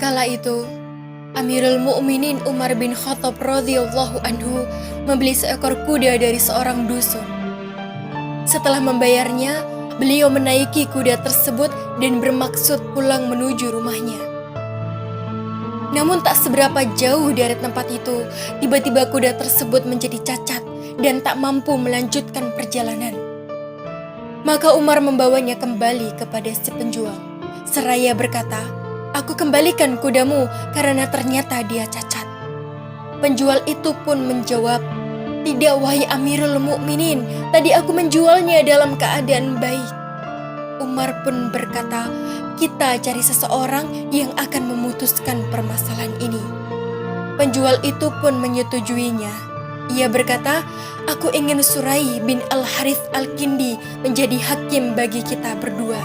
Kala itu, Amirul Mukminin Umar bin Khattab radhiyallahu anhu membeli seekor kuda dari seorang dusun. Setelah membayarnya, beliau menaiki kuda tersebut dan bermaksud pulang menuju rumahnya. Namun tak seberapa jauh dari tempat itu, tiba-tiba kuda tersebut menjadi cacat dan tak mampu melanjutkan perjalanan. Maka Umar membawanya kembali kepada si penjual, seraya berkata, "Aku kembalikan kudamu karena ternyata dia cacat." Penjual itu pun menjawab, "Tidak, wahai Amirul Mukminin, tadi aku menjualnya dalam keadaan baik." Umar pun berkata, "Kita cari seseorang yang akan memutuskan permasalahan ini." Penjual itu pun menyetujuinya. Ia berkata, "Aku ingin Suraih bin Al-Harith Al-Kindi menjadi hakim bagi kita berdua."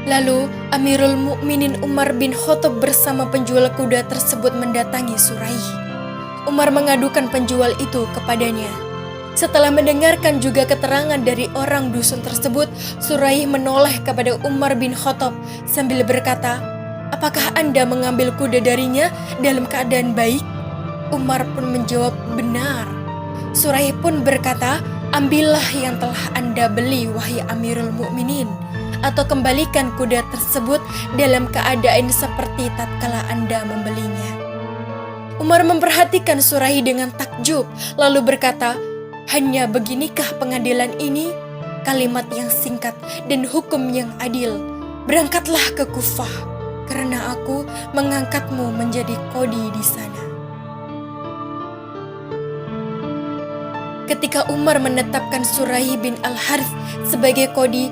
Lalu Amirul Mukminin Umar bin Khattab bersama penjual kuda tersebut mendatangi Suraih. Umar mengadukan penjual itu kepadanya. Setelah mendengarkan juga keterangan dari orang dusun tersebut, Suraih menoleh kepada Umar bin Khattab sambil berkata, "Apakah Anda mengambil kuda darinya dalam keadaan baik?" Umar pun menjawab, "Benar." Suraih pun berkata, "Ambillah yang telah Anda beli, wahai Amirul Mukminin, atau kembalikan kuda tersebut dalam keadaan seperti tatkala Anda membelinya." Umar memperhatikan Suraih dengan takjub, lalu berkata, "Hanya beginikah pengadilan ini? Kalimat yang singkat dan hukum yang adil. Berangkatlah ke Kufah, karena aku mengangkatmu menjadi qadhi di sana." Ketika Umar menetapkan Suraih bin Al-Harith sebagai qadhi,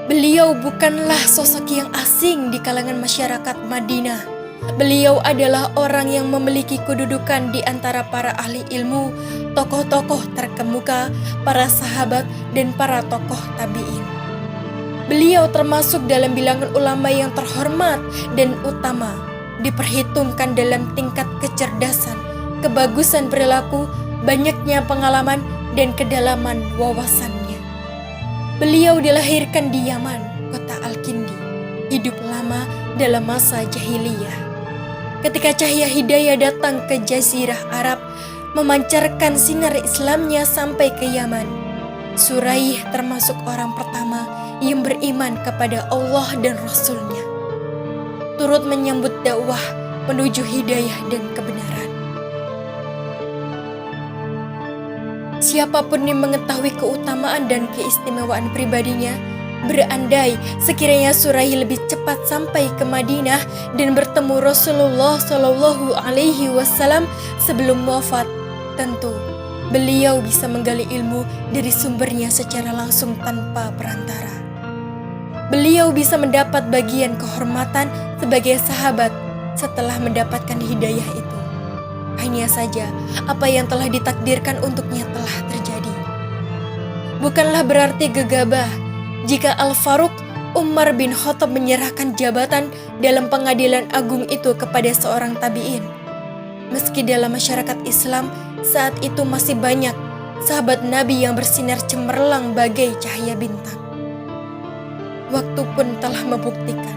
beliau bukanlah sosok yang asing di kalangan masyarakat Madinah. Beliau adalah orang yang memiliki kedudukan di antara para ahli ilmu, tokoh-tokoh terkemuka, para sahabat, dan para tokoh tabi'in. Beliau termasuk dalam bilangan ulama yang terhormat dan utama, diperhitungkan dalam tingkat kecerdasan, kebagusan perilaku, banyaknya pengalaman, dan kedalaman wawasannya. Beliau dilahirkan di Yaman, kota Al-Kindi, hidup lama dalam masa jahiliyah. Ketika cahaya hidayah datang ke Jazirah Arab, memancarkan sinar Islamnya sampai ke Yaman, Suraih termasuk orang pertama yang beriman kepada Allah dan Rasul-Nya, turut menyambut dakwah menuju hidayah dan kebenaran. Siapapun yang mengetahui keutamaan dan keistimewaan pribadinya, berandai sekiranya Suraih lebih cepat sampai ke Madinah dan bertemu Rasulullah Shallallahu Alaihi Wasallam sebelum wafat, tentu beliau bisa menggali ilmu dari sumbernya secara langsung tanpa perantara. Beliau bisa mendapat bagian kehormatan sebagai sahabat setelah mendapatkan hidayah itu. Hanya saja apa yang telah ditakdirkan untuknya telah terjadi. Bukanlah berarti gegabah jika Al-Faruq Umar bin Khattab menyerahkan jabatan dalam pengadilan agung itu kepada seorang tabi'in. Meski dalam masyarakat Islam saat itu masih banyak sahabat Nabi yang bersinar cemerlang bagai cahaya bintang. Waktu pun telah membuktikan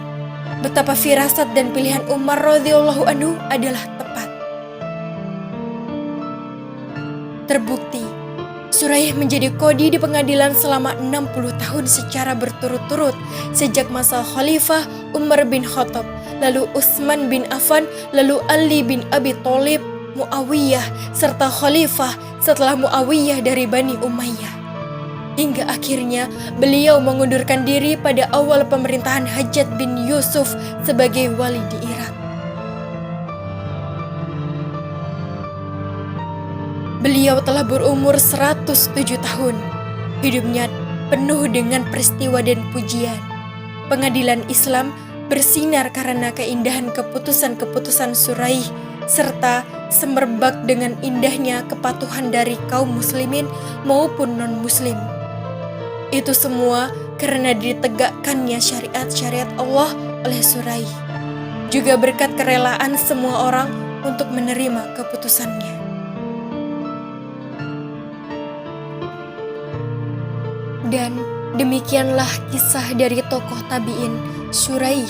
betapa firasat dan pilihan Umar radhiyallahu anhu adalah tepat. Terbukti, Suraih menjadi qadhi di pengadilan selama 60 tahun secara berturut-turut sejak masa Khalifah Umar bin Khattab, lalu Utsman bin Affan, lalu Ali bin Abi Thalib, Muawiyah, serta Khalifah setelah Muawiyah dari Bani Umayyah. Hingga akhirnya beliau mengundurkan diri pada awal pemerintahan Hajjaj bin Yusuf sebagai wali di Irak. Beliau telah berumur 107 tahun. Hidupnya penuh dengan peristiwa dan pujian. Pengadilan Islam bersinar karena keindahan keputusan-keputusan Suraih, serta semerbak dengan indahnya kepatuhan dari kaum muslimin maupun non-muslim. Itu semua karena ditegakkannya syariat-syariat Allah oleh Suraih, juga berkat kerelaan semua orang untuk menerima keputusannya. Dan Demikianlah kisah dari tokoh tabi'in Syuraih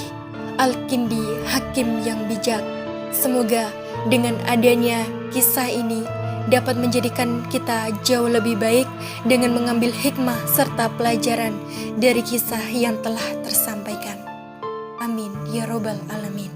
Al-Kindi, hakim yang bijak. Semoga dengan adanya kisah ini dapat menjadikan kita jauh lebih baik dengan mengambil hikmah serta pelajaran dari kisah yang telah tersampaikan. Amin ya robbal alamin.